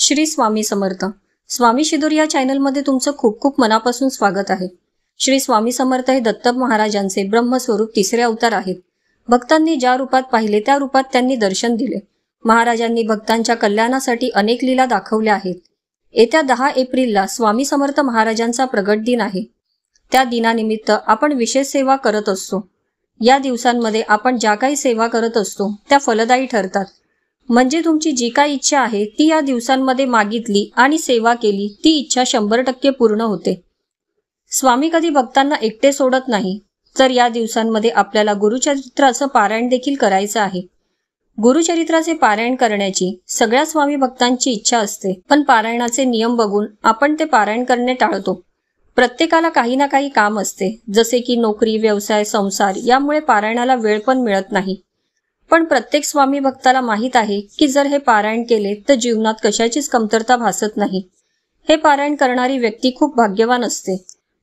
श्री स्वामी समर्थ। स्वामी शिदोर या चॅनलमध्ये तुमचं खूप खूप मनापासून स्वागत आहे। श्री स्वामी समर्थ हे दत्त महाराजांचे ब्रह्मस्वरूप तिसरे अवतार आहेत। भक्तांनी ज्या रूपात पाहिले त्या रूपात त्यांनी दर्शन दिले। महाराजांनी भक्तांच्या कल्याणासाठी अनेक लीला दाखवल्या आहेत। येत्या 10 एप्रिलला स्वामी समर्थ महाराजांचा प्रगट दिन आहे। त्या दिनानिमित्त आपण विशेष सेवा करत असतो। या दिवसांमध्ये आपण ज्या काही सेवा करत असतो त्या फलदायी ठरतात। म्हणजे तुमची जी काही इच्छा आहे ती या दिवसांमध्ये मागितली आणि सेवा केली ती इच्छा 100% पूर्ण होते। स्वामी कधी भक्तांना एकटे सोडत नाही। तर या दिवसांमध्ये आपल्याला गुरुचरित्राचं पारायण देखील करायचं आहे। गुरुचरित्राचे पारायण करण्याची सगळ्या स्वामी भक्तांची इच्छा असते, पण पारायणाचे नियम बघून आपण ते पारायण करणे टाळतो। प्रत्येकाला काही ना काही काम असते, जसे की नोकरी, व्यवसाय, संसार, यामुळे पारायणाला वेळ पण मिळत नाही। पण प्रत्येक स्वामी भक्ताला माहित आहे की जर हे पारायण केले तर जीवनात कशाचीच कमतरता भासत नाही। हे पारायण करणारी व्यक्ती खूप भाग्यवान असते।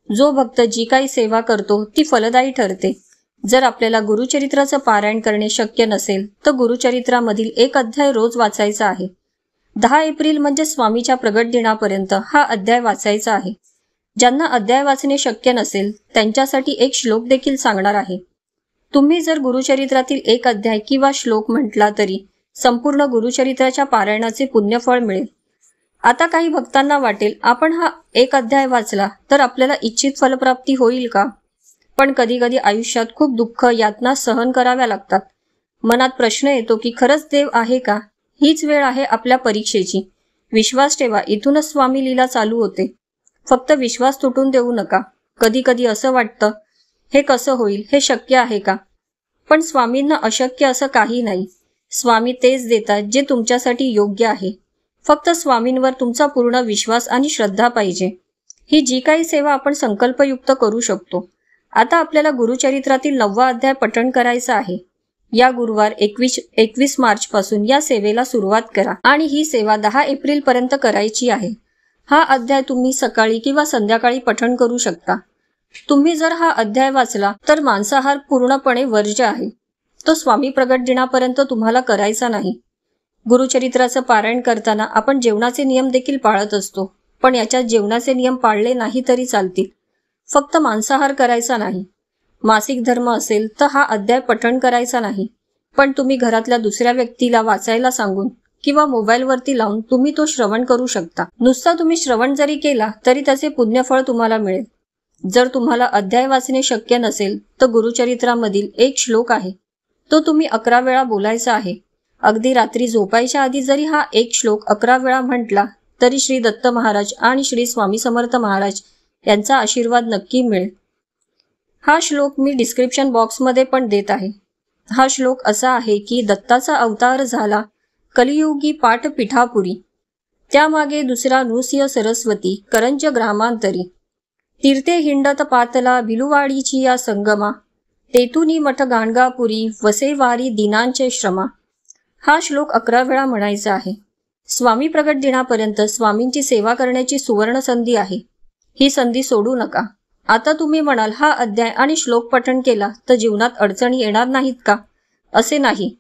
जो भक्त जी काही सेवा करतो ती फलदायी ठरते। जर आपल्याला गुरुचरित्राचं पारायण करणे शक्य नसेल तर गुरुचरित्रामधील एक अध्याय रोज वाचायचा आहे। 10 एप्रिल म्हणजे स्वामीच्या प्रगट दिनापर्यंत हा अध्याय वाचायचा आहे। ज्यांना अध्याय वाचणे शक्य नसेल त्यांच्यासाठी एक श्लोक देखील सांगणार आहे। तुम्ही जर गुरुचरित्रातील एक अध्याय किंवा श्लोक म्हटला तरी संपूर्ण गुरुचरित्राच्या पारायणाचे पुण्यफळ मिळेल। आता काही भक्तांना वाटेल आपण हा एक अध्याय वाचला तर आपल्याला इच्छित फलप्राप्ती होईल का? पण कधी कधी आयुष्यात खूप दुःख, यातना सहन कराव्या लागतात। मनात प्रश्न येतो की खरंच देव आहे का? हीच वेळ आहे आपल्या परीक्षेची। विश्वास ठेवा, इथूनच स्वामी लीला चालू होते। फक्त विश्वास तुटून देऊ नका। कधी कधी असं वाटतं हे कसं होईल, हे शक्य आहे का? पण स्वामींना अशक्य असं काही नाही। स्वामी तेच देतात जे तुमच्यासाठी योग्य आहे। फक्त स्वामींवर तुमचा पूर्ण विश्वास आणि श्रद्धा पाहिजे। ही जी काही सेवा आपण संकल्पयुक्त करू शकतो। आता आपल्याला गुरुचरित्रातील 9वा अध्याय पठण करायचा आहे। या गुरुवार 21 मार्च पासून या सेवेला सुरुवात करा आणि ही सेवा 10 एप्रिल पर्यंत करायची आहे। हा अध्याय तुम्ही सकाळी किंवा संध्याकाळी पठण करू शकता। तुम्ही जर हा अध्याय वाचला तर मांसाहार पूर्णपणे वर्ज्य आहे। तो स्वामी प्रगट दिनापर्यंत तुम्हाला करायचा नाही। गुरुचरित्राचं पारायण करताना आपण जेवणाचे नियम देखील पाळत असतो, पण याच्यात जेवणाचे नियम पाळले नाही तरी चालतील। फक्त मांसाहार करायचा नाही। मासिक धर्म असेल तर हा अध्याय पठण करायचा नाही, पण तुम्ही घरातल्या दुसऱ्या व्यक्तीला वाचायला सांगून किंवा मोबाईलवरती लावून तुम्ही तो श्रवण करू शकता। नुसता तुम्ही श्रवण जरी केला तरी त्याचे पुण्यफळ तुम्हाला मिळेल। जर तुम्हाला अध्याय वाचणे शक्य नसेल तर गुरुचरित्रामधील एक श्लोक आहे, तो तुम्ही 11 वेळा बोलायचा आहे। अगदी रात्री झोपायच्या आधी जरी हा एक श्लोक 11 वेळा म्हटला तरी श्री दत्त महाराज आणि श्री स्वामी समर्थ महाराज यांचा आशीर्वाद नक्की मिळेल। हा श्लोक मी डिस्क्रिप्शन बॉक्समध्ये पण देत आहे। हा श्लोक असा आहे की दत्ताचा अवतार झाला कलियुगी पाठ पिठापुरी, त्यामागे दुसरा नृसिंह सरस्वती करंज ग्रामांतरी, तीर्थे हिंडत पातला भिलुवाडीची या संगमा, तेतुनी मठ गाणगापुरी वसे वारी दिनांचे श्रमा। हा श्लोक 11 वेळा म्हणायचा आहे। स्वामी प्रगट दिनापर्यंत स्वामींची सेवा करण्याची सुवर्ण संधी आहे। ही संधी सोडू नका। आता तुम्ही म्हणाल हा अध्याय आणि श्लोक पठण केला तर जीवनात अडचणी येणार नाहीत का? असे नाही।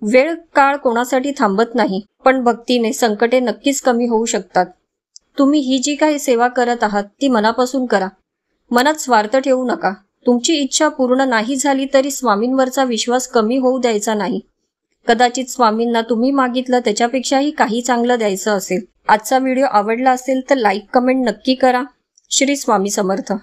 वेळ काळ कोणासाठी थांबत नाही, पण भक्तीने संकटे नक्कीच कमी होऊ शकतात। तुम्ही ही जी काही सेवा करत आहात ती मनापासून करा। मनात स्वार्थ ठेवू नका। तुमची इच्छा पूर्ण नाही झाली तरी स्वामींवरचा विश्वास कमी होऊ द्यायचा नाही। कदाचित स्वामींना तुम्ही मागितलं त्याच्यापेक्षाही काही चांगलं द्यायचं असेल। आजचा व्हिडिओ आवडला असेल तर लाईक, कमेंट नक्की करा। श्री स्वामी समर्थ।